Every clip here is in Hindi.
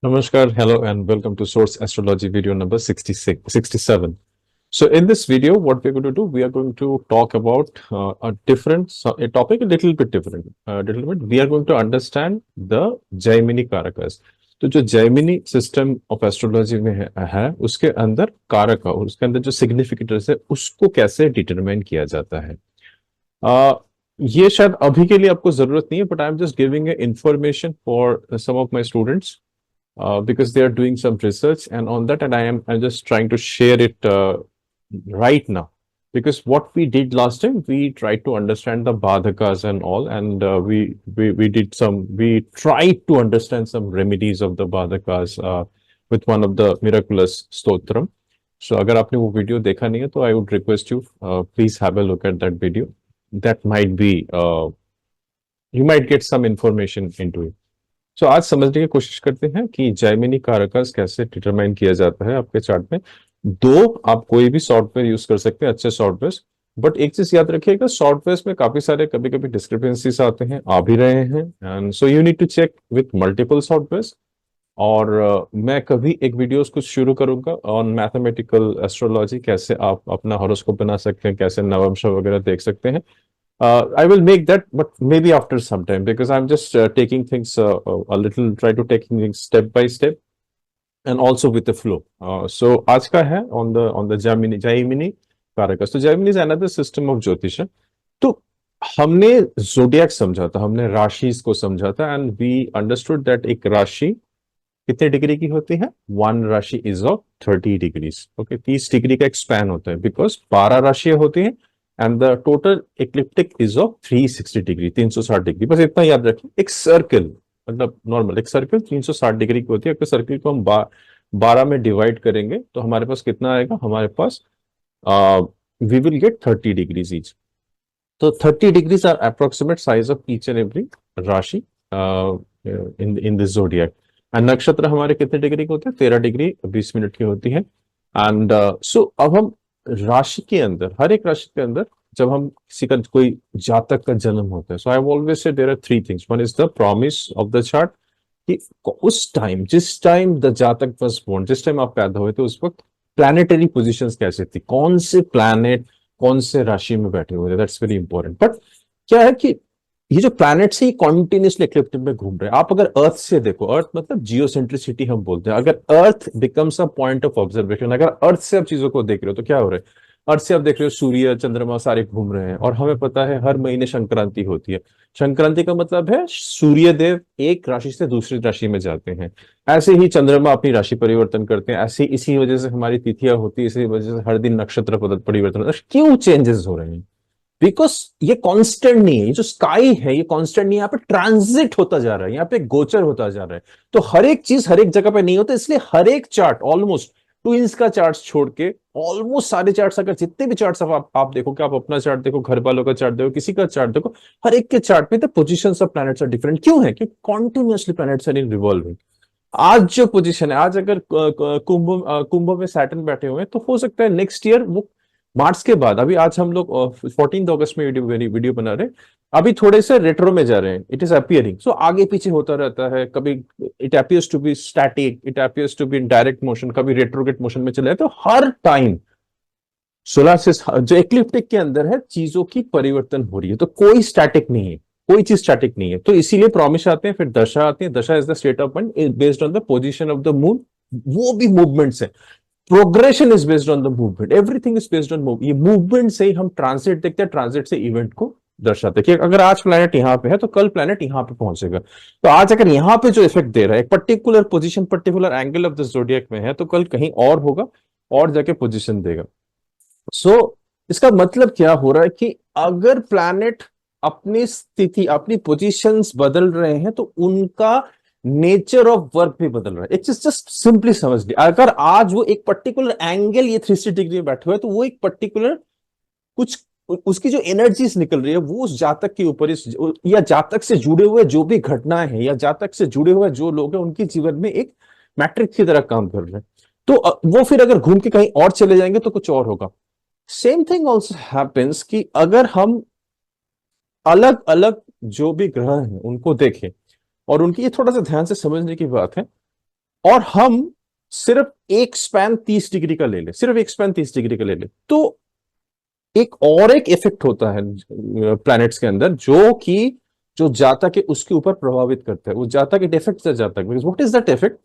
Namaskar, hello, and welcome to Source Astrology video number 67. So, in this video, what we're going to do, we are going to talk about a topic a little bit different. We are going to understand the Jaimini Karakas. तो जो जैमिनी सिस्टम ऑफ एस्ट्रोलॉजी में है उसके अंदर कारक और उसके अंदर जो सिग्निफिकेटर्स है उसको कैसे डिटरमाइन किया जाता है। ये शायद अभी के लिए आपको जरूरत नहीं है, but I am just giving a information for some of my students because they are doing some research and on that, and I'm just trying to share it right now, because what we did last time, we tried to understand the badhakas and all, and we tried to understand some remedies of the badhakas with one of the miraculous stotram. So अगर आपने वो वीडियो देखा नहीं है तो I would request you please have a look at that video. That might be you might get some information into it. So, आज समझने की कोशिश करते हैं कि जैमिनी कारकस कैसे डिटरमाइन किया जाता है आपके चार्ट में। दो, आप कोई भी सॉफ्टवेयर यूज कर सकते हैं, अच्छे सॉफ्टवेयर, बट एक चीज याद रखिएगा, सॉफ्टवेयर में काफी सारे कभी कभी डिस्क्रिपेंसीज आते हैं, आ भी रहे हैं, and so you need to check with multiple software. और मैं कभी एक वीडियोस कुछ शुरू करूंगा ऑन मैथमेटिकल एस्ट्रोलॉजी, कैसे आप अपना हॉरोस्कोप बना सकते हैं, कैसे नवंश वगैरह देख सकते हैं। I will make that, but maybe after some time, because I'm just taking things a little, try to taking things step by step, and also with the flow. So आज का है on the Jaimini Karakas. तो Jaimini is another system of Jyotish. तो हमने zodiac समझा था, हमने राशिस को समझा था, and we understood that एक राशि कितने डिग्री की होती है? वन राशि is of 30 degrees. Okay, 30 degree का एक स्पैन होता है, because 12 राशियां होती हैं and the total ecliptic is of 360 degree, 360 degree. बस इतना याद रखें, एक सर्कल, मतलब नॉर्मल एक सर्कल 360 डिग्री की होती है। अगर सर्कल को हम 12 में डिवाइड करेंगे तो हमारे पास कितना आएगा? हमारे पास we will get 30 degrees each. तो 30 degrees are approximate size of each and every rashi in this zodiac. And नक्षत्र हमारे कितने डिग्री के होते हैं? 13 डिग्री 20 मिनट की होती है। एंड सो अब हम राशि के अंदर, हर एक राशि के अंदर जब हम किसी का कोई जातक का जन्म होता है, so I always say there are three things. One is the promise of the chart, कि उस टाइम, जिस time the jatak was born, जिस टाइम आप पैदा हुए थे, उस वक्त प्लैनेटरी पोजीशंस कैसे थी, कौन से प्लैनेट कौन से राशि में बैठे हुए थे, दैट्स वेरी इंपॉर्टेंट। बट क्या है कि ये जो प्लैनेट्स है कॉन्टिन्यूसली इक्लिप्टिक में घूम रहे हैं। आप अगर अर्थ से देखो, अर्थ मतलब जियोसेंट्रिसिटी हम बोलते हैं, अगर earth becomes a point of observation, अगर अर्थ से आप चीजों को देख रहे हो तो क्या हो रहा है? अर्थ से आप देख रहे हो सूर्य चंद्रमा सारे घूम रहे हैं, और हमें पता है हर महीने संक्रांति होती है। संक्रांति का मतलब है सूर्य देव एक राशि से दूसरी राशि में जाते हैं। ऐसे ही चंद्रमा अपनी राशि परिवर्तन करते हैं, ऐसे इसी वजह से हमारी तिथियां होती है, इसी वजह से हर दिन नक्षत्र परिवर्तन होता है। क्यों चेंजेस हो रहे हैं? बिकॉज ये कांस्टेंट नहीं है, ये जो स्काई है ये कांस्टेंट नहीं है, यहाँ पे ट्रांजिट होता जा रहा है, यहाँ पे गोचर होता जा रहा है। तो हर एक चीज हर एक जगह पे नहीं होता, इसलिए हर एक चार्ट, ऑलमोस्ट ट्विंस का चार्ट छोड़ के ऑलमोस्ट सारे चार्ट्स, अगर जितने भी चार्ट्स आप देखो, कि आप अपना चार्ट देखो, घर वालों का चार्ट देखो, किसी का चार्ट देखो, हर एक के चार्ट में the positions of planets are different. क्यों है? क्योंकि continuously planets are in revolving. आज जो पोजीशन है, आज अगर कुंभ में सैटर्न बैठे हुए हैं, तो हो सकता है नेक्स्ट ईयर वो मार्च के बाद, अभी आज हम लोग 14 अगस्त में वीडियो बना रहे हैं, अभी थोड़े से रेट्रो में जा रहे हैं, इट इज अपियरिंग। सो आगे पीछे होता रहता है, कभी it appears to be static, it appears to be in direct motion, कभी रेट्रोगेट मोशन में चले जाए। तो हर टाइम सोलर सिस्टम जो इक्लिप्टिक के अंदर है, चीजों की परिवर्तन हो रही है, तो कोई स्टैटिक नहीं है, कोई चीज स्टैटिक नहीं है। तो इसीलिए प्रॉमिस आते हैं, फिर दशा आती है। दशा is the state of mind based on the position of the moon, वो भी मूवमेंट्स है। Progression is based on the movement, everything is based on move. ये मूवमेंट से ही हम ट्रांजिट देखते हैं, ट्रांजिट से इवेंट को दर्शाते हैं कि अगर आज प्लैनेट यहां पे है तो कल प्लैनेट यहां पे पहुंचेगा। तो आज अगर यहां पे जो इफेक्ट दे रहा है, एक particular position, particular angle of the zodiac में है, तो कल कहीं और होगा और जाके पोजीशन देगा। सो इसका मतलब क्या हो रहा है कि अगर प्लैनेट अपनी स्थिति, अपनी पोजीशंस बदल रहे हैं, तो उनका नेचर ऑफ वर्क भी बदल रहा है। एक चीज जस्ट सिंपली समझ ली, अगर आज वो एक पर्टिकुलर एंगल ये 360 डिग्री में बैठे हुए, तो वो एक पर्टिकुलर कुछ उसकी जो एनर्जीज निकल रही है वो उस जातक के ऊपर, या जातक से जुड़े हुए जो भी घटनाएं हैं, या जातक से जुड़े हुए जो लोग हैं, उनके जीवन में एक मैट्रिक्स की तरह काम कर रहे हैं। तो वो फिर अगर घूम के कहीं और चले जाएंगे तो कुछ और होगा। सेम थिंग ऑल्सो हैपेंस कि अगर हम अलग अलग जो भी ग्रह हैं उनको देखें, और उनकी, ये थोड़ा सा ध्यान से समझने की बात है, और हम सिर्फ एक स्पैन 30 डिग्री का ले ले, सिर्फ एक स्पैन 30 डिग्री का ले ले, तो एक और एक इफेक्ट होता है प्लैनेट्स के अंदर जो कि जो जातक है उसके ऊपर प्रभावित करता है। वो जातक इट इफेक्ट्स द जातक, because what is that effect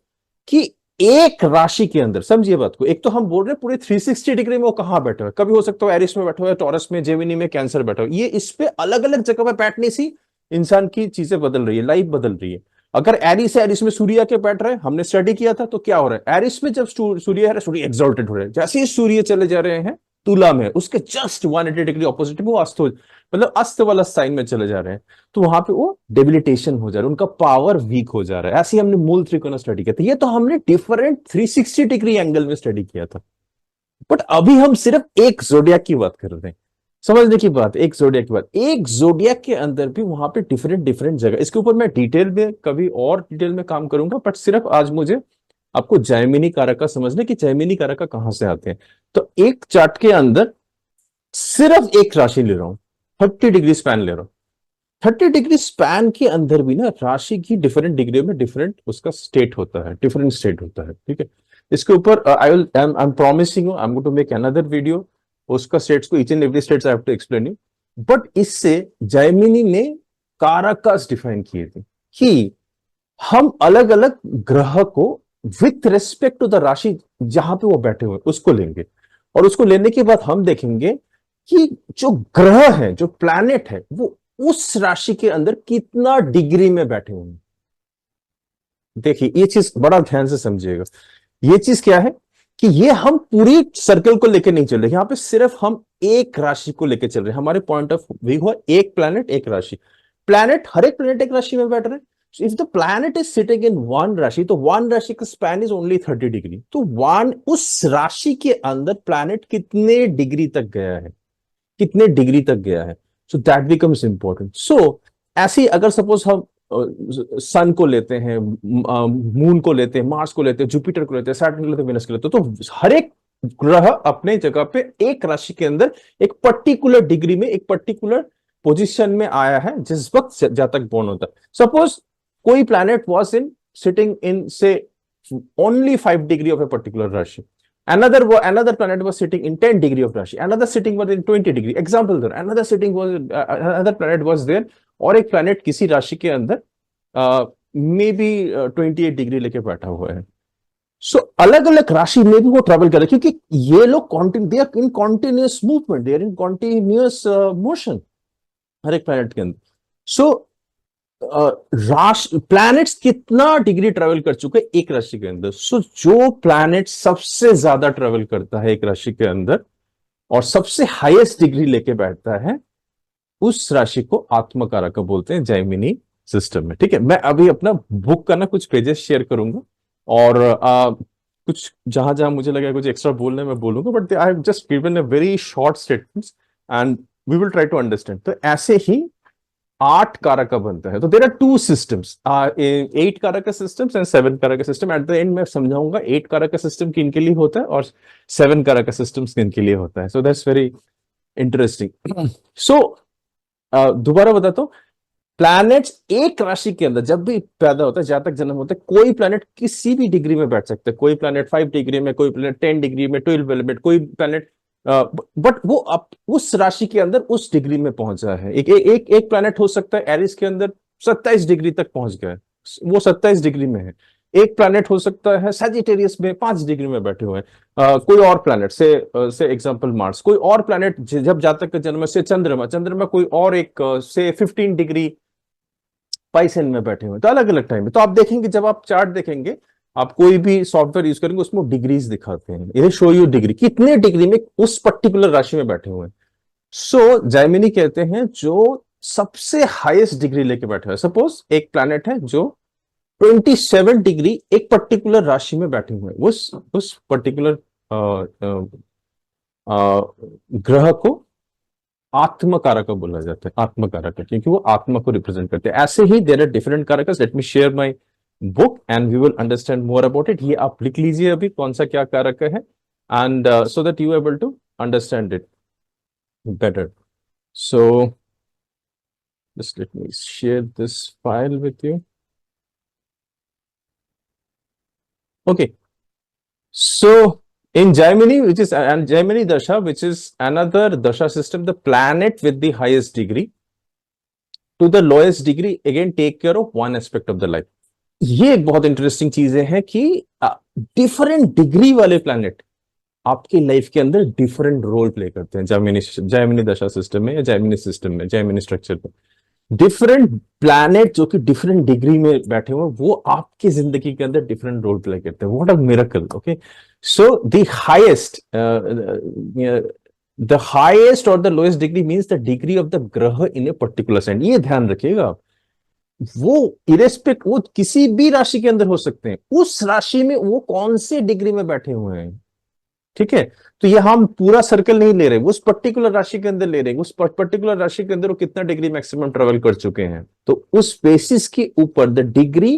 कि एक राशि के अंदर, समझिए बात को, एक तो हम बोल रहे हैं पूरे 360 डिग्री में वो कहां बैठे हुए, कभी हो सकता है एरिस में बैठा हुआ है, टॉरस में, जेमिनी में, कैंसर बैठा हुआ है, ये इस पे अलग अलग जगह पे बैठने से इंसान की चीजें बदल रही है, लाइफ बदल रही है। अगर एरिस है, एरिस में सूर्य के बैठ रहे हैं, हमने स्टडी किया था, तो क्या हो रहा है, एरिस में जब सूर्य है, सूर्य एक्सॉल्टेड हो रहे हैं, जैसे ही सूर्य चले जा रहे हैं तुला में, उसके जस्ट 180 डिग्री ऑपोजिट में वो अस्त हो, मतलब अस्त वाला साइन में चले जा रहे हैं, तो वहां पे वो डेबिलिटेशन हो जा रहा है, उनका पावर वीक हो जा रहा है। ऐसे ही हमने मूल त्रिकोण स्टडी किया था, ये तो हमने डिफरेंट 360 डिग्री एंगल में स्टडी किया था। बट अभी हम सिर्फ एक जोडियाक की बात कर रहे हैं। समझने की बात, एक जोडियाक की बात, एक जोडियाक के अंदर भी वहां पे डिफरेंट डिफरेंट जगह, इसके ऊपर मैं डिटेल में कभी और डिटेल में काम करूंगा, बट सिर्फ आज मुझे आपको जैमिनी कारक समझने कि जैमिनी कारक कहां से आते हैं। तो एक चार्ट के अंदर सिर्फ एक राशि ले रहा हूं, 30 डिग्री स्पैन ले रहा हूं, 30 डिग्री स्पैन के अंदर भी ना राशि की डिफरेंट डिग्री में डिफरेंट उसका स्टेट होता है, डिफरेंट स्टेट होता है, ठीक है। इसके ऊपर I will I am promising you, I am going to make another video, उसका स्टेट्स को, each and every states I have to explain you. But इससे जैमिनी ने कारकास डिफाइन किए थे कि हम अलग अलग ग्रह को विथ रेस्पेक्ट टू द राशि जहां पे वो बैठे हुए उसको लेंगे, और उसको लेने के बाद हम देखेंगे कि जो ग्रह है, जो प्लैनेट है, वो उस राशि के अंदर कितना डिग्री में बैठे हुए हैं। देखिए ये चीज बड़ा ध्यान से समझिएगा, ये चीज क्या है कि ये हम पूरी सर्कल को लेकर नहीं चल रहे, यहां पे सिर्फ हम एक राशि को लेकर चल रहे हैं। हमारे पॉइंट ऑफ व्यू है एक प्लैनेट एक राशि, प्लैनेट, हर एक प्लैनेट एक राशि में बैठ रहे हैं। So if the planet is sitting in one राशि, तो वन राशि का स्पैन इज ओनली 30 डिग्री, तो वन उस राशि के अंदर प्लैनेट कितने डिग्री तक गया है, कितने डिग्री तक गया है, सो दैट बिकम्स इंपॉर्टेंट। सो ऐसे ही अगर सपोज हम सन को लेते हैं, मून को लेते हैं, मार्स को लेते हैं, जुपिटर को लेते हैं, सैटर्न को लेते हैं, वेनस को लेते हैं, तो हर एक ग्रह अपने जगह पे एक राशि के अंदर एक पर्टिकुलर डिग्री में, एक पर्टिकुलर पोजीशन में आया है जिस वक्त जातक बोर्न होता है। सपोज कोई planet was in sitting in say only 5 degree of a particular rashi, another planet was sitting in 10 degree of Rashi, another sitting was in 20 degree, example there, another planet was there, और एक planet किसी राशि के अंदर मे बी 28 डिग्री लेके बैठा हुआ है। सो अलग अलग राशि में भी वो ट्रेवल कर रहे हैं, क्योंकि ये लोग they are in continuous movement, they are in continuous motion हर एक प्लैनेट के अंदर। सो राशि प्लैनेट्स कितना डिग्री ट्रेवल कर चुके एक राशि के अंदर, सो जो प्लैनेट सबसे ज्यादा ट्रेवल करता है एक राशि के अंदर और सबसे हाईएस्ट डिग्री लेके बैठता है, उस राशि को आत्मकारक बोलते हैं जैमिनी सिस्टम में, ठीक है। मैं अभी अपना बुक का ना कुछ पेजेस शेयर करूंगा, और कुछ जहां जहां मुझे लगा कुछ एक्स्ट्रा बोलने मैं बोलूंगा, but I have just given a very short statements and we will try to understand. तो ऐसे ही 8 कारक बनता है, तो देर आर 2 सिस्टम्स, 8 कारक सिस्टम्स एंड 7 कारक सिस्टम। एट द एंड मैं समझाऊंगा 8 कारक सिस्टम किन के लिए होता है और 7 कारक सिस्टम किन के लिए होता है। So that's very interesting. So दोबारा बताता हूँ, प्लैनेट्स एक राशि के अंदर जब भी पैदा होता है, जहां तक जन्म होता है, कोई प्लैनेट किसी भी डिग्री में बैठ सकता है, कोई प्लैनेट 5 डिग्री में, कोई प्लैनेट 10 डिग्री में, 12 में, कोई प्लैनेट, बट वो अब उस राशि के अंदर उस डिग्री में पहुंचा है। एक प्लैनेट हो सकता है एरिस के अंदर 27 डिग्री तक पहुंच गया है, वो 27 डिग्री में है। एक प्लैनेट हो सकता है सैजिटेरियस में 5 डिग्री में बैठे हुए हैं। कोई और प्लैनेट से एग्जांपल मार्स, कोई और प्लैनेट जब जातक का जन्म से चंद्रमा, चंद्रमा कोई और एक से 15 डिग्री पाइसेन में बैठे हुए हैं। तो अलग अलग टाइम में, तो आप देखेंगे जब आप चार्ट देखेंगे, आप कोई भी सॉफ्टवेयर यूज करेंगे उसमें डिग्रीज दिखाते हैं, ये शो यू डिग्री, कितने डिग्री में उस पर्टिकुलर राशि में बैठे हुए हैं। सो जैमिनी कहते हैं जो सबसे हाईएस्ट डिग्री लेके बैठे हुए, सपोज एक प्लैनेट है जो 27 डिग्री एक पर्टिकुलर राशि में बैठे हुए हैं, उस पर्टिकुलर ग्रह को आत्मकारक बोला जाता है, आत्मकारक, क्योंकि वो आत्मा को रिप्रेजेंट करते हैं। ऐसे ही there are different karakas. Let me share my book and we will understand more about it. ये आप लिख लीजिए अभी कौन सा क्या कारक है, and so that you able to understand it better. So just let me share this file with you. Okay. So in Gemini, which is and Gemini Dasha, which is another Dasha system, the planet with the highest degree to the lowest degree again take care of one aspect of the life. ये एक बहुत इंटरेस्टिंग चीजें हैं कि डिफरेंट डिग्री वाले प्लैनेट आपकी लाइफ के अंदर डिफरेंट रोल प्ले करते हैं जैमिनी दशा सिस्टम में या जैमिनी सिस्टम में जैमिनी स्ट्रक्चर में डिफरेंट प्लैनेट जो कि डिफरेंट डिग्री में बैठे हुए वो आपकी जिंदगी के अंदर डिफरेंट रोल प्ले करते हैं what a miracle okay so the highest और the lowest degree means the degree of the graha in a particular sign ये ध्यान रखिएगा वो इरेस्पेक्ट वो किसी भी राशि के अंदर हो सकते हैं उस राशि में वो कौन से डिग्री में बैठे हुए हैं ठीक है तो ये हम पूरा सर्कल नहीं ले रहे उस पर्टिकुलर राशि के अंदर ले रहे हैं उस पर्टिकुलर राशि के अंदर वो कितना डिग्री मैक्सिमम ट्रेवल कर चुके हैं तो उस बेसिस के ऊपर the degree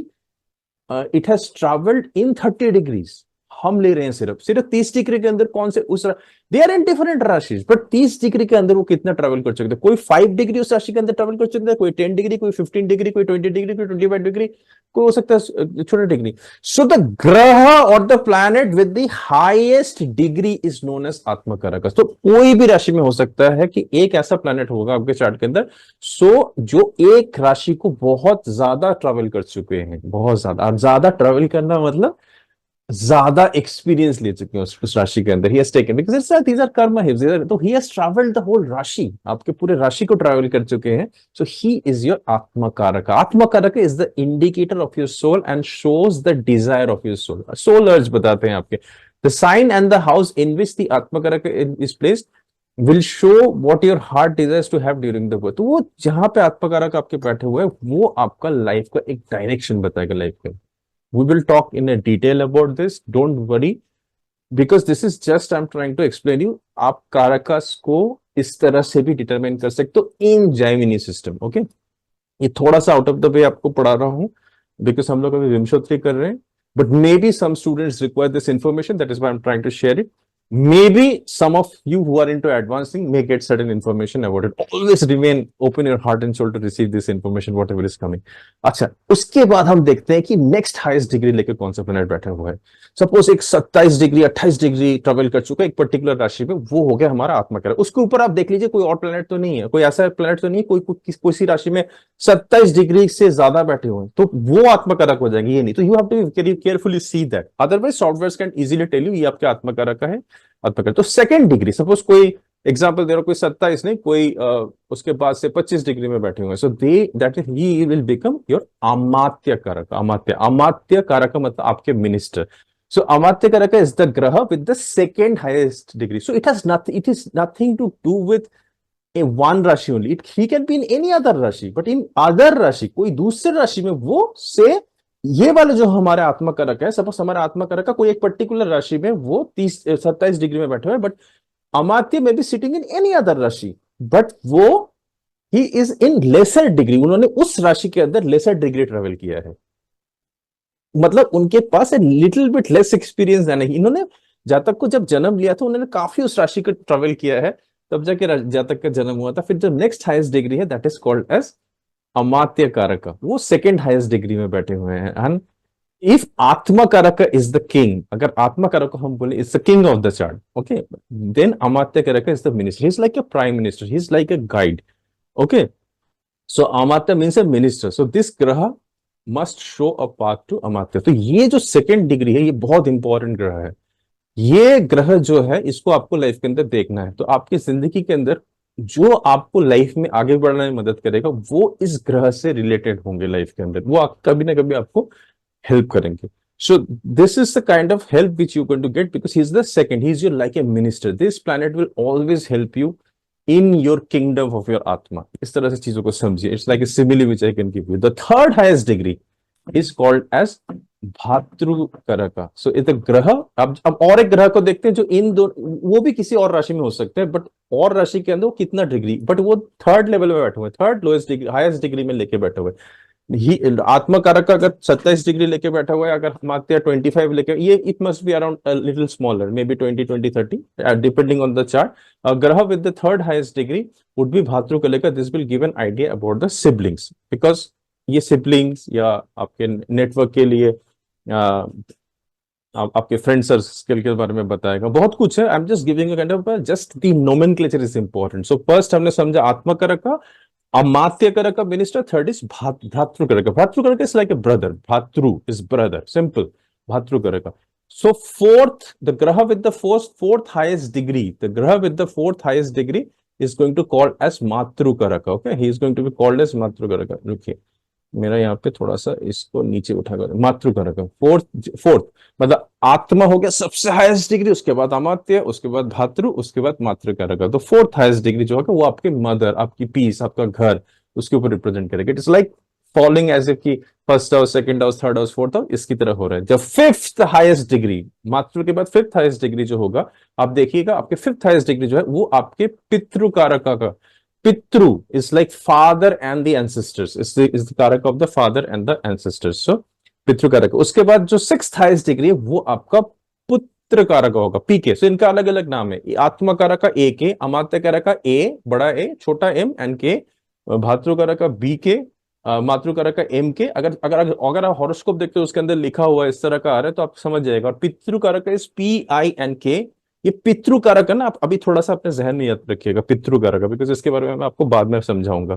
it has travelled in 30 degrees हम ले रहे हैं सिर्फ 30 डिग्री के अंदर कौन से उस दे आर इन डिफरेंट राशिज बट 30 डिग्री के अंदर वो कितना ट्रेवल कर सकते हैं कोई 5 डिग्री उस राशि के अंदर ट्रेवल कर सकता है कोई 10 डिग्री कोई 15 डिग्री कोई 20 डिग्री कोई 25 डिग्री कोई हो सकता है छोटा डिग्री सो द ग्रह और the planet with the highest degree is known as atmakaraka तो कोई भी राशि में हो सकता है कि एक ऐसा प्लैनेट होगा आपके चार्ट के अंदर सो जो एक राशि को बहुत ज्यादा ट्रेवल कर चुके हैं बहुत ज्यादा और ज्यादा ट्रेवल करना मतलब ज्यादा एक्सपीरियंस ले चुके हैं उस राशि के अंदर ही has taken because these are karma hives तो he has travelled the whole rashi आपके पूरे राशि को ट्रैवल कर चुके हैं so he is your atmakaraka is the indicator of your soul and shows the desire of your soul अर्ज बताते हैं आपके the sign and the house in which the atmakaraka is placed will show what your heart desires to have during the birth तो वो जहां पे आत्मकारक आपके बैठे हुए हैं वो आपका लाइफ का एक डायरेक्शन बताएगा लाइफ का We will talk in a detail about this. Don't worry, because this is just I'm trying to explain you. आप कारकस को इस तरह से भी डिटरमाइन कर सकते हो इन जैमिनी सिस्टम ओके ये थोड़ा सा आउट ऑफ द वे आपको पढ़ा रहा हूं बिकॉज हम लोग अभी विमशोत्तरी कर रहे हैं but maybe some students require this information that is why I am trying to share it maybe some of you who are into advancing may get certain information about it always remain open your heart and soul to receive this information whatever is coming अच्छा उसके बाद हम देखते हैं कि नेक्स्ट हाईएस्ट डिग्री लेके कौन सा प्लैनेट बैठा हुआ है सपोज एक 27 डिग्री 28 डिग्री ट्रेवल कर चुका है एक पर्टिकुलर राशि में वो हो गया हमारा आत्मकारक उसके ऊपर आप देख लीजिए कोई और प्लैनेट तो नहीं है कोई ऐसा प्लैनेट तो नहीं कोई सी राशि में 27 डिग्री से ज्यादा बैठे हुए तो वो आत्मकारक हो जाएंगे ये नहीं तो you have to carefully see that otherwise software can easily tell you ये आपके आत्मकारक का है आत्मकारक तो सेकंड डिग्री सपोज कोई एग्जाम्पल दे रहा कोई 27 नहीं कोई उसके बाद से 25 डिग्री में बैठे हुए so they that is he will become your amatya karaka amatya karaka मतलब आपके minister so amatya karaka is the graha with the second highest degree so it is nothing to do with a one rashi only it he can be in any other rashi but in other rashi कोई दूसरे राशि में वो से ये वाले जो हमारे आत्मकारक है सपोज हमारे आत्मकारक का कोई एक पर्टिकुलर राशि में वो 27 डिग्री में बैठे हुए बट अमात्य में भी sitting in any other rashi but वो he is in laser degree उन्होंने उस राशि के अंदर लेसर डिग्री ट्रेवल किया है मतलब उनके पास लिटिल बिट लेस एक्सपीरियंस है नहीं इन्होंने जातक को जब जन्म लिया था उन्होंने काफी उस राशि को ट्रेवल किया है तब जाके जातक का जन्म हुआ था फिर जो नेक्स्ट हाईएस्ट डिग्री है दैट इज कॉल्ड एज अमात्य कारक वो सेकेंड हाईएस्ट डिग्री में बैठे हुए हैं एंड इफ आत्मा कारक इज द किंग अगर आत्मा कारक को हम बोले is the king of the chart okay then amatya karaka is the minister he is like a prime minister he is like a guide okay so amatya means a minister so this graha must show a path to amatya तो ये जो सेकेंड डिग्री है ये बहुत इंपॉर्टेंट ग्रह है ये ग्रह जो है इसको आपको लाइफ के अंदर देखना है तो आपकी जिंदगी के अंदर जो आपको लाइफ में आगे बढ़ने में मदद करेगा वो इस ग्रह से रिलेटेड होंगे लाइफ के अंदर वो कभी ना कभी आपको हेल्प करेंगे so this is the kind of help which you going to get because he is the second he is your like a minister this planet will always help you in your kingdom of your atma इस तरह से चीजों को समझिए it's like a simile which I can give you the third highest degree is called as bhatri karaka so इस ग्रह अब और एक ग्रह को देखते हैं जो इन दो वो भी किसी और राशि में हो सकते हैं बट और राशि के अंदर वो कितना डिग्री बट वो थर्ड लेवल में बैठे हुए third lowest degree highest degree में लेके बैठे हुए ही आत्मकारक का अगर 27 डिग्री लेके बैठा हुआ है अगर मानते हैं 25 लेके ये it must be around little smaller may be 20-30 depending on the chart graha with the third highest degree would be bhatri का लेकर this will give an idea about the siblings because ये सिबलिंग्स या आपके नेटवर्क के लिए आपके फ्रेंड सर्कल के बारे में बताएगा, बहुत कुछ है। आई am just giving kind of just the nomenclature is important. So first हमने समझा आत्मकारक, अमात्य कारक minister, third is भ्रातृ karaka. Bhratri karaka is like a brother, bhratri is brother, simple, bhratri karaka. So fourth, the graha with the fourth highest degree, the graha with the fourth highest degree is going to call as matru karaka. Okay, he is going to be called as matru karaka. रुकिए, मेरा यहाँ पे थोड़ा सा इसको नीचे उठा कर, मातृ कारक, फोर्थ मतलब आत्मा हो गया सबसे हाईएस्ट डिग्री, उसके बाद अमात्य, उसके बाद भातृ, उसके बाद मातृ कारक। तो फोर्थ हाईएस्ट डिग्री जो होगा वो आपके मदर, आपकी पीस, आपका घर, उसके ऊपर रिप्रेजेंट करेगा। It is like following as if की first house, second house, third house, fourth house, इसकी तरह हो रहा है। जब फिफ्थ हाईएस्ट डिग्री, मातृ के बाद फिफ्थ हाईएस्ट डिग्री जो होगा, आप देखिएगा आपके फिफ्थ हाईएस्ट डिग्री जो है वो आपके पितृ कारक का, Pitru is like father and the ancestors. Is the karak of the father and the ancestors. So पितृ कारक। उसके बाद जो सिक्स्थ हाईएस्ट डिग्री है वो आपका पुत्र कारक होगा, पीके। सो इनका अलग अलग नाम है। आत्मा कारक का ए के, अमात्य कारक का ए, बड़ा ए, छोटा एम, एन के, भातृ कारक का बी के, मातृ कारक का एम के। अगर अगर अगर आप हॉरोस्कोप देखते हो उसके अंदर लिखा हुआ है इस तरह का आ रहा है तो आप समझ जाएगा। और पितृ कारक का इज पी आई एन के। ये पितृ कारक है ना, आप अभी थोड़ा सा अपने जहन में याद रखिएगा पितृ कारक, बिकॉज इसके बारे में मैं आपको बाद में समझाऊंगा।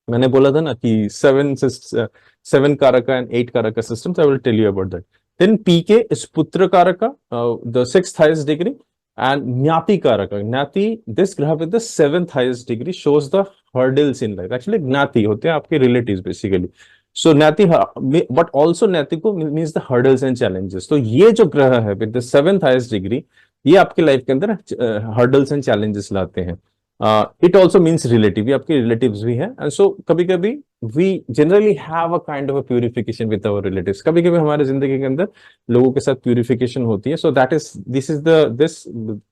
मैंने बोला था ना कि seven karaka and eight karaka system, I will tell you about that. Then PK is putra karaka, the sixth highest degree, and gyati karaka. Gyati, this graha with the seventh highest degree shows the hurdles in life. Actually gyati होते हैं आपके relatives basically. So gyati, but also gyati को means the hurdles and challenges. तो ये जो ग्रह है with the seventh highest degree, ये आपके लाइफ के अंदर हर्डल्स एंड चैलेंजेस लाते हैं। इट ऑल्सो मीन्स रिलेटिव, ये आपके रिलेटिव्स भी हैं। एंड सो कभी कभी we generally have a kind of a purification with our relatives. कभी कभी हमारे जिंदगी के अंदर लोगों के साथ प्यूरिफिकेशन होती है। सो that is this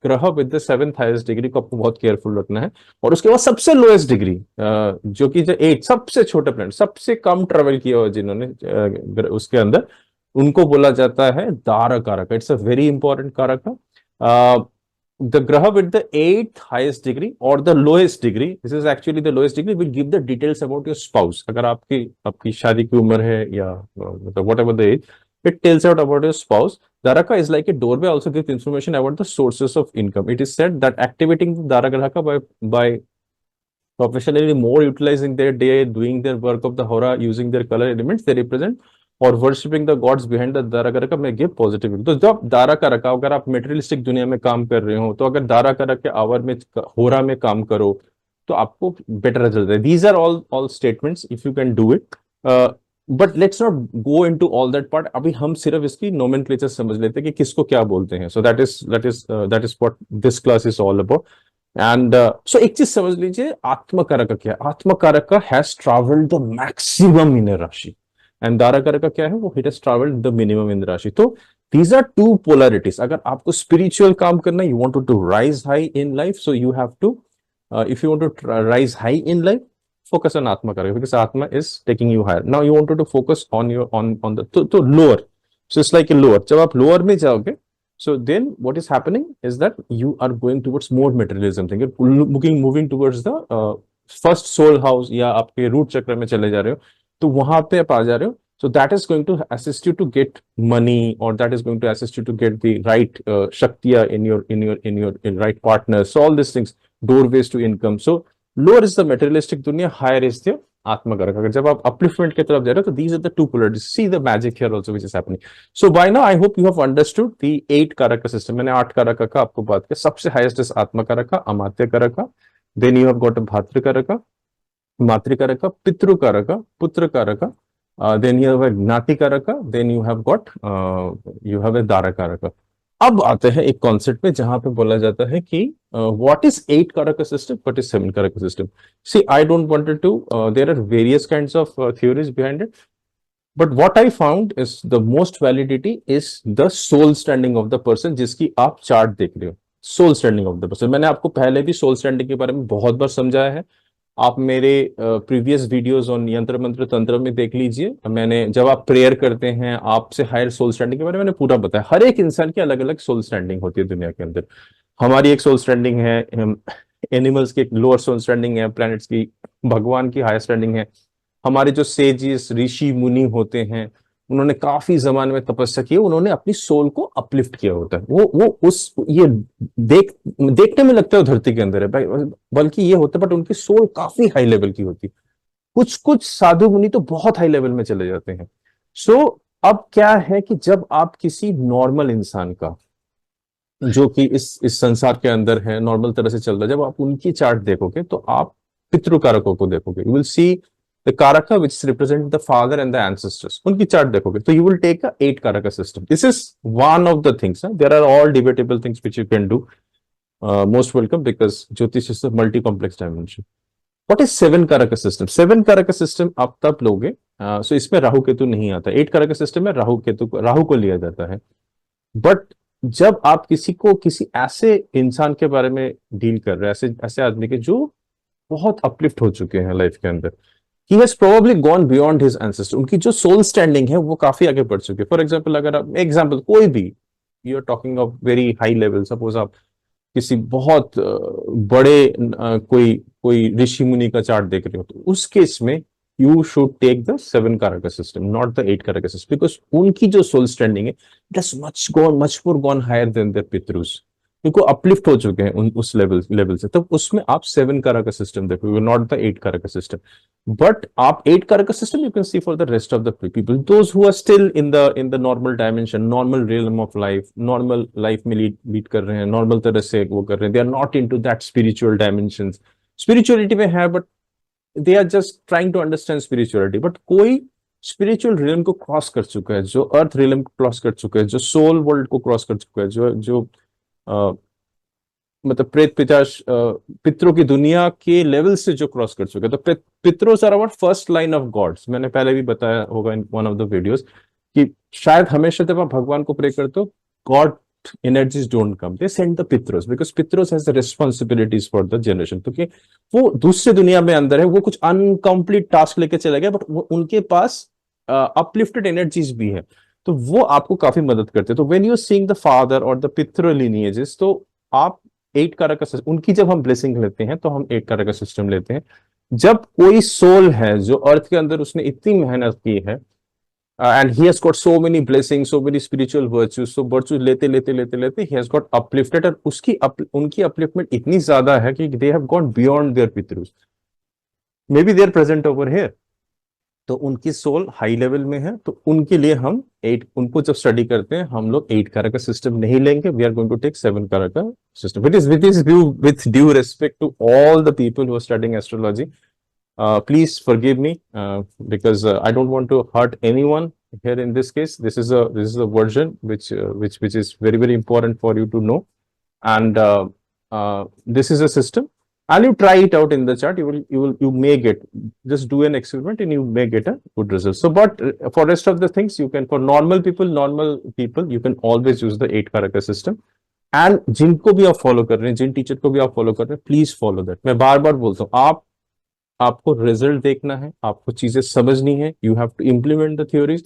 graha with the seventh highest degree को आपको बहुत केयरफुल रखना है। और उसके बाद सबसे लोएस्ट डिग्री, जो कि जो एट, सबसे छोटे प्लैनेट, सबसे कम ट्रेवल किया हुआ जिन्होंने उसके अंदर, उनको बोला जाता है दारा कारक। इट्स अ वेरी इंपॉर्टेंट कारक। The graha with the eighth highest degree or the lowest degree, this is actually the lowest degree, will give the details about your spouse. अगर आपकी शादी की उम्र है या whatever the age, it tells out about your spouse. Daraka is like a doorway, also gives information about the sources of income. It is said that activating the Dara Grahaka by professionally more utilizing their day, doing their work of the hora, using their color elements they represent, और worshipping the gods behind the Dara कारक में गिव पॉजिटिव। तो जब दारा कारक, अगर आप मेटेरियलिस्टिक दुनिया में काम कर रहे हो, तो अगर दारा कारक के आवर में, होरा में काम करो तो आपको बेटर रिजल्ट है। These are all statements if you can do it, but let's not go into all that part. अभी हम सिर्फ इसकी नोमेनक्लेचर समझ लेते हैं कि किसको क्या बोलते हैं। So that is what this class is all about. And so एक चीज समझ लीजिए, आत्मकारक क्या है। Atmakaraka has travelled the maximum in rashi, and dara karaka क्या है, वो हिट has travelled the minimum in rashi. तो दीज आर टू पोलैरिटीज। अगर आपको स्पिरिचुअल काम करना है, you want to rise high in life, so you have to, if you want to rise high in life, focus on atma karaka, because atma is taking you higher. Now you wanted to focus on your on the to lower, so it's like a lower. जब आप lower में जाओगे, so then what is happening is that you are going towards more materialism thing. You're moving towards the first soul house, या आपके root chakra में चले जा रहे हो, तो वहां पे आप आ जा रहे हो। So that is going to assist you to get money, or that is going to assist you to get the right shaktiya in right partners. So all these things, doorways to income. So lower is the materialistic dunya, higher is the atmakaraka. अगर जब आप upliftment की तरफ जा रहे हो, तो these are the two polarities. See the magic here also which is happening. So by now I hope you have understood the 8 कारक system. मैंने 8 कारक का आपको बात किया। सबसे highest is आत्मकारक, अमात्य कारक, then you have got a भातृ कारक, मातृ कारक, पितृ कारक, पुत्र कारक, then you have a ज्ञाति कारक, then you have got you have a Dara कारक। अब आते हैं एक कॉन्सेप्ट में जहां पे बोला जाता है कि व्हाट इज 8 कारक सिस्टम, व्हाट इज 7 कारक system. See I don't wanted to, there are various kinds of theories behind it, but what I found is the most validity is the soul standing of the person, जिसकी आप चार्ट देख रहे हो। Soul standing of the person, मैंने आपको पहले भी सोल स्टैंडिंग के बारे में बहुत बार समझाया है। आप मेरे प्रीवियस वीडियोस ऑन यंत्र मंत्र तंत्र में देख लीजिए। मैंने, जब आप प्रेयर करते हैं, आपसे हायर सोल स्टैंडिंग के बारे में मैंने पूरा बताया। हर एक इंसान की अलग अलग सोल स्टैंडिंग होती है दुनिया के अंदर। हमारी एक सोल स्टैंडिंग है, एनिमल्स की एक लोअर सोल स्टैंडिंग है, प्लैनेट्स की, भगवान की हायर स्टैंडिंग है। हमारे जो सेजिस, ऋषि मुनि होते हैं, उन्होंने काफी जमाने में तपस्या की, उन्होंने अपनी सोल को अपलिफ्ट किया होता है। वो उस ये देखने में लगता है धरती के अंदर है भाई, बल्कि ये होता है, बट उनकी सोल काफी हाई लेवल की होती है। कुछ कुछ साधु मुनि तो बहुत हाई लेवल में चले जाते हैं। सो अब क्या है कि जब आप किसी नॉर्मल इंसान का, जो कि इस संसार के अंदर है, नॉर्मल तरह से चल रहा है, जब आप उनकी चार्ट देखोगे तो आप पितृ कारकों को देखोगे, you will see the karaka which represent the father and the ancestors, उनकी चार्ट देखोगे तो you will take a 8 karaka system. This is one of the things, there are all debatable things which you can do. Most welcome, because jyotish is a multi complex dimension. What is 7 कारक सिस्टम? 7 कारक सिस्टम आप तब लोगे, सो इसमें राहु केतु नहीं आता। 8 कारक सिस्टम में राहु को लिया जाता है। बट जब आप किसी ऐसे इंसान के बारे में डील कर रहे हैं, ऐसे ऐसे आदमी के जो बहुत अपलिफ्ट हो चुके हैं लाइफ के अंदर, ही has probably gone beyond his ancestor, उनकी जो सोल स्टैंडिंग है वो काफी आगे बढ़ चुकी है। फॉर एग्जाम्पल, अगर आप एग्जाम्पल कोई भी, you are talking of very high level, suppose आप किसी बहुत बड़े कोई कोई ऋषि मुनि का चार्ट देख रहे हो, तो उस केस में यू शुड टेक द 7 कारक सिस्टम, नॉट द 8 कारक सिस्टम, बिकॉज उनकी जो सोल स्टैंडिंग है it has much more gone higher than their पितृस, क्योंकि अपलिफ्ट हो चुके हैं उस लेवल से। तब उसमें आप 7 कारक सिस्टम देखोगे, नॉट द 8 कारक सिस्टम। बट आप 8 कारक system you can see for the rest of the people, those who are still in the normal dimension, normal realm of life, normal life में लीड कर रहे हैं, नॉर्मल तरह से वो कर रहे हैं, they are not into that spiritual dimension. Spirituality में है, but they are just trying to understand spirituality. But कोई स्पिरिचुअल रियलम को क्रॉस कर चुका है, जो अर्थ रियलम को क्रॉस कर चुका है, जो सोल वर्ल्ड को क्रॉस कर चुका है, जो मतलब प्रेत पिताश पितरों की दुनिया के लेवल से जो क्रॉस कर चुके हैं, तो पितरों are our first line of gods. मैंने पहले भी बताया होगा in one of the videos कि शायद हमेशा जब आप भगवान को प्रे करते हो, God energies don't come, they send the pitros, because pitros has the responsibilities for the generation, क्योंकि वो दूसरे दुनिया में अंदर है, वो कुछ अनकम्प्लीट टास्क लेके चले गए, बट वो उनके पास अपलिफ्टेड एनर्जीज भी है, तो वो आपको काफी मदद करते हैं। तो when you seeing the father और द पितृ लिनिएजेस, तो आप 8 कारक सिस्टम, उनकी जब हम ब्लेसिंग लेते हैं तो हम 8 कारक सिस्टम लेते हैं। जब कोई सोल है जो अर्थ के अंदर उसने इतनी मेहनत की है, and he has got so many blessings, so many spiritual virtues, so virtues लेते लेते लेते लेते he has got uplifted, और उनकी upliftment इतनी ज्यादा है कि they have gone beyond their पितृs, maybe they are present over here, तो उनकी सोल हाई लेवल में है, तो उनके लिए हम 8, उनको जब स्टडी करते हैं हम लोग 8 कारक सिस्टम नहीं लेंगे, we are going to take 7 कारक system, with due respect to all the people who are studying astrology. Please forgive me, because I don't want to hurt anyone here in this case. This is a version which is very, very important for you to know, and this is a system, and you try it out in the chart. You may get, just do an experiment and you may get a good result. So, but for rest of the things, you can, for normal people, you can always use the 8 कारक system. And जिनको भी आप फॉलो कर रहे हैं, जिन टीचर को भी आप फॉलो कर रहे हैं, प्लीज फॉलो दैट। मैं बार बार बोलता हूँ, आपको रिजल्ट देखना है, आपको चीजें समझनी है, you have to implement the theories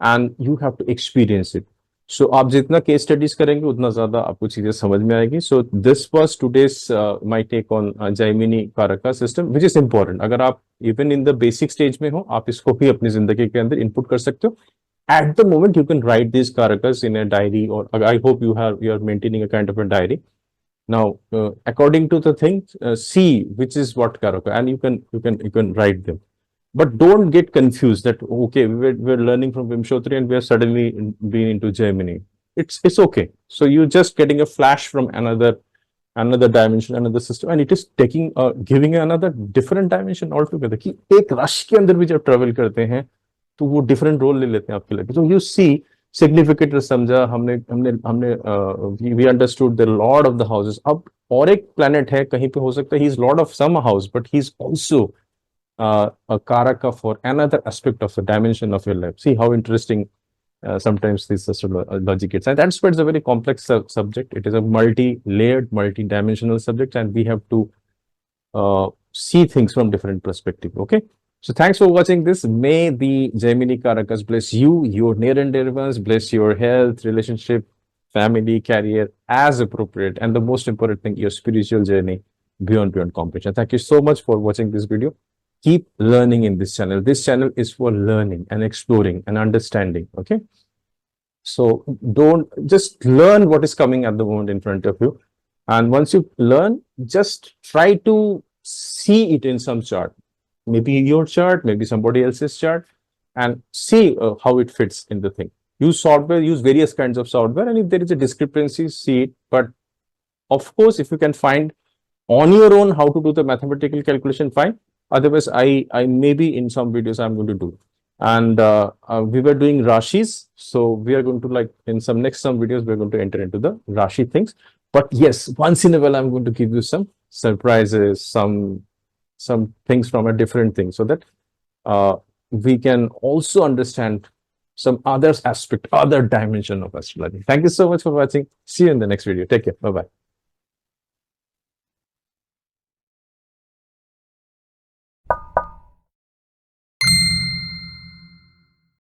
and you have to experience it. So आप जितना केस स्टडीज करेंगे उतना ज्यादा आपको चीजें समझ में आएगी। So this was today's my take on Jaimini कारका सिस्टम, विच इज इंपॉर्टेंट। अगर आप even in the basic stage में हो, आप इसको भी अपनी जिंदगी के अंदर इनपुट कर सकते हो। At the moment you can write this karakas in a diary, और I hope you are maintaining a kind of a diary. Now, according to the thing, see which is what karaka, and you can write them. But don't get confused that okay, we're learning from Vimshotri and we are suddenly being into Gemini. It's okay. So you're just getting a flash from another dimension, another system, and it is giving another different dimension altogether. कि एक राशि के अंदर भी जब ट्रेवल करते हैं तो वो डिफरेंट रोल ले लेते हैं आपके लिए। तो यू सी सिग्निफिकेंट समझा हमने हमने हमने we understood the lord of the houses. अब और एक प्लैनेट है, कहीं पे हो सकता है he is lord of some house, but he is also a karaka for another aspect of the dimension of your life. See how interesting sometimes this astrology gets, and that's why it's a very complex subject. It is a multi-layered, multi-dimensional subject, and we have to see things from different perspective. Okay, so thanks for watching this. May the Gemini Karakas bless you, your near and dear ones, bless your health, relationship, family, career as appropriate, and the most important thing, your spiritual journey beyond comprehension. Thank you so much for watching this video. keep learning in this channel. This channel is for learning and exploring and understanding. Okay. So don't just learn what is coming at the moment in front of you. And once you learn, just try to see it in some chart, maybe your chart, maybe somebody else's chart, and see how it fits in the thing. Use software, use various kinds of software, and if there is a discrepancy, see it. But of course, if you can find on your own how to do the mathematical calculation, fine. Otherwise, I maybe in some videos I'm going to do. And we were doing Rashis, so we are going to, like, in some videos we're going to enter into the Rashi things. But yes, once in a while I'm going to give you some surprises, some things from a different thing, so that we can also understand some other aspect, other dimension of astrology. Thank you so much for watching. See you in the next video. Take care. Bye bye.